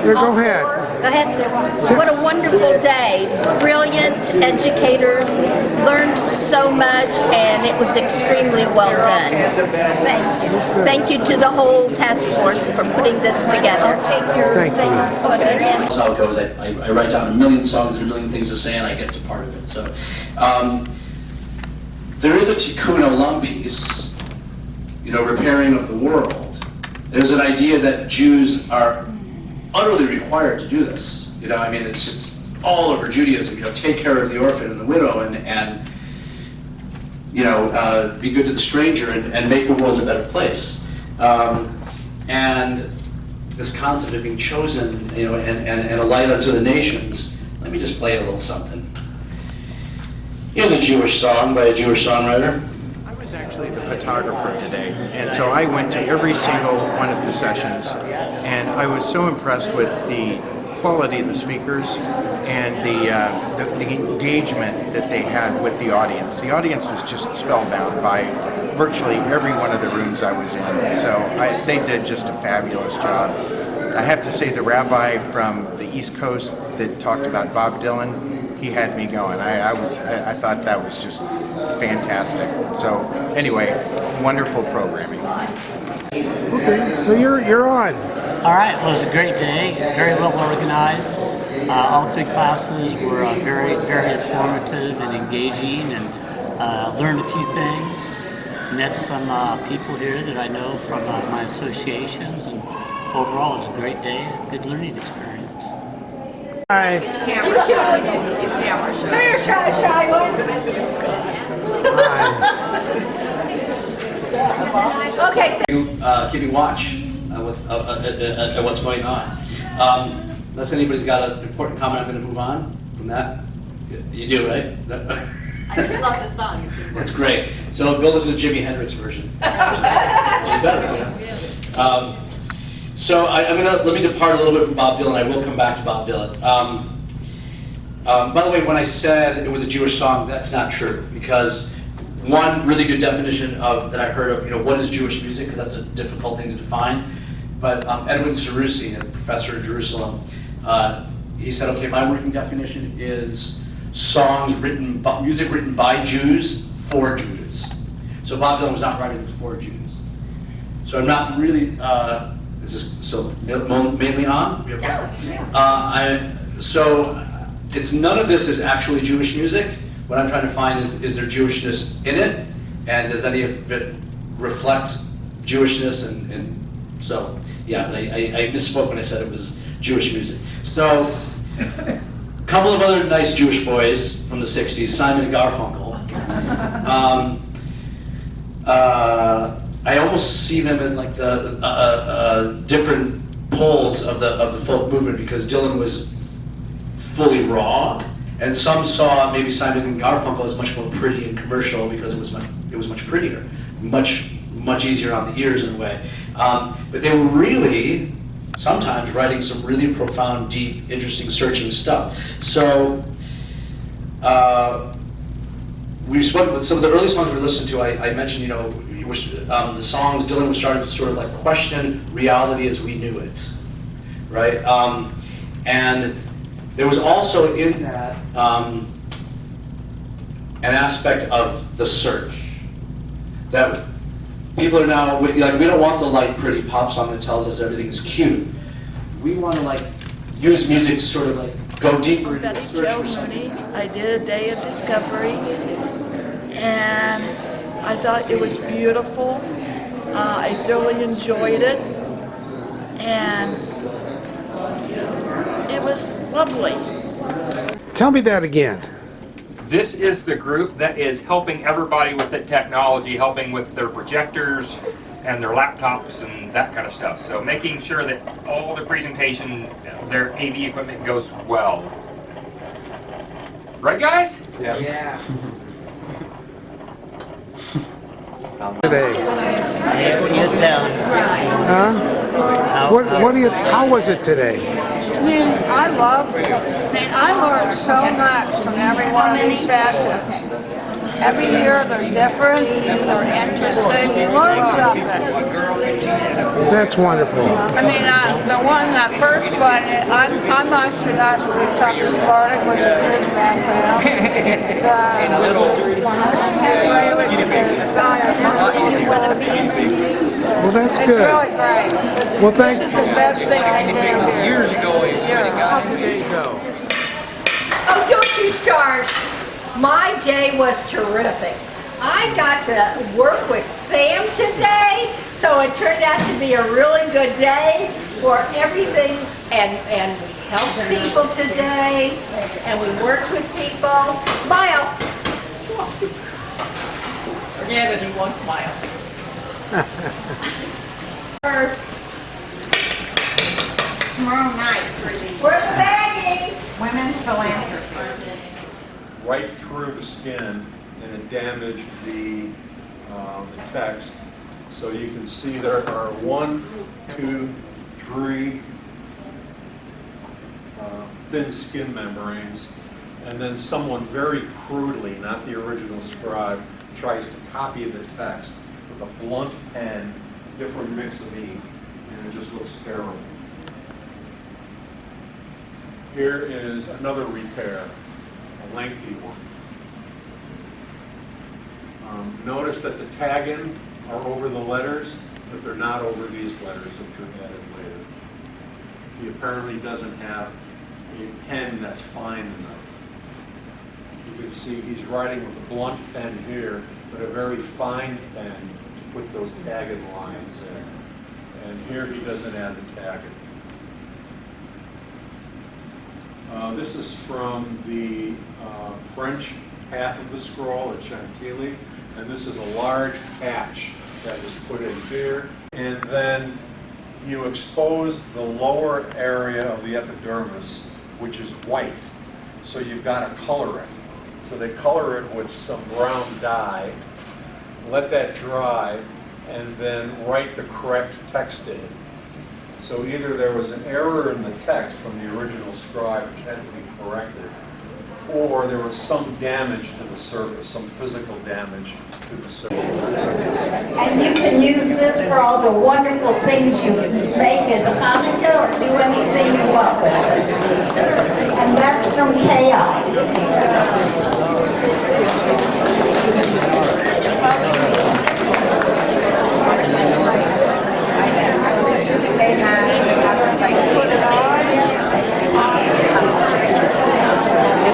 Go ahead. Go ahead. What a wonderful day. Brilliant educators, learned so much, and it was extremely well done. Thank you. Thank you to the whole task force for putting this together. Thank you. That's how it goes. I write down a million songs and a million things to say, and I get to part of it. So there is a Tikkun Olam piece, repairing of the world. There's an idea that Jews are utterly required to do this. It's just all over Judaism. Take care of the orphan and the widow, and be good to the stranger, and make the world a better place. And this concept of being chosen, and a light unto the nations. Let me just play a little something. Here's a Jewish song by a Jewish songwriter. I was actually the photographer today, and so I went to every single one of the sessions, and I was so impressed with the quality of the speakers and the engagement that they had with the audience. The audience was just spellbound by virtually every one of the rooms I was in, so they did just a fabulous job. I have to say the rabbi from the East Coast that talked about Bob Dylan, he had me going. I thought that was just fantastic. So anyway, wonderful programming. Okay, so you're on. All right, well, it was a great day, very well organized. All three classes were very, very informative and engaging, and learned a few things. Met some people here that I know from my associations, and overall it was a great day, a good learning experience. Hi. It's camera shy. Come here, shy one. Okay. So Keeping watch at what's going on. Unless anybody's got an important comment, I'm going to move on from that. You do, right? I just love the song. That's great. So Bill is a Jimi Hendrix version. Which is better, So let me depart a little bit from Bob Dylan. I will come back to Bob Dylan. By the way, when I said it was a Jewish song, that's not true, because one really good definition that I heard of, what is Jewish music, because that's a difficult thing to define. But Edwin Sarusi, a professor at Jerusalem, he said, okay, my working definition is music written by Jews for Jews. So Bob Dylan was not writing for Jews. So I'm not really. Is this still mainly on? Yeah. So it's none of this is actually Jewish music. What I'm trying to find is there Jewishness in it, and does any of it reflect Jewishness? And so yeah, but I misspoke when I said it was Jewish music. So a couple of other nice Jewish boys from the '60s, Simon and Garfunkel. I almost see them as like the different poles of the folk movement, because Dylan was fully raw, and some saw maybe Simon and Garfunkel as much more pretty and commercial because it was much prettier, much easier on the ears in a way. But they were really sometimes writing some really profound, deep, interesting, searching stuff. So we spoke with some of the early songs we listened to. I mentioned, the songs Dylan was starting to sort of like question reality as we knew it, right? And there was also in that an aspect of the search that people are now we don't want the light, pretty pop song that tells us everything is cute. We want to use music to sort of go deeper into the search Joe for something. Mooney. I did a day of discovery, and I thought it was beautiful. I thoroughly enjoyed it, and it was lovely. Tell me that again. This is the group that is helping everybody with the technology, helping with their projectors and their laptops and that kind of stuff. So making sure that all the presentation, their AV equipment goes well. Right, guys? Yeah. Today. You tell. Huh? How was it today? I learned so much from every one of these sessions. Every year they're different, they're interesting, you learn something. That's wonderful. I mean, that first one, I'm actually nice with the Tucker Spartak, which is his background. Well, that's It's good. really great. Well, thank This is the best thing I did here. Years ago, How did they go? Oh, don't you start. My day was terrific. I got to work with Sam today, so it turned out to be a really good day for everything, and we helped people today, and we worked with people. Smile. Forget it, he won't smile. Tomorrow night for the Where's the baggies? Women's Philanthropy. right through the skin, and it damaged the text. So you can see there are 1, 2, 3 thin skin membranes, and then someone very crudely, not the original scribe, tries to copy the text with a blunt pen, different mix of ink, and it just looks terrible. Here is another repair, a lengthy one. Notice that the tagging are over the letters, but they're not over these letters that are added later. He apparently doesn't have a pen that's fine enough. You can see he's writing with a blunt pen here, but a very fine pen to put those tagged lines in. And here he doesn't add the tagging. This is from the French half of the scroll at Chantilly, and this is a large patch that was put in here. And then you expose the lower area of the epidermis, which is white, so you've got to color it. So they color it with some brown dye, let that dry, and then write the correct text in. So either there was an error in the text from the original scribe which had to be corrected, or there was some damage to the surface, some physical damage to the surface. And you can use this for all the wonderful things you make in Hanukkah or do anything you want with it. And that's from KI.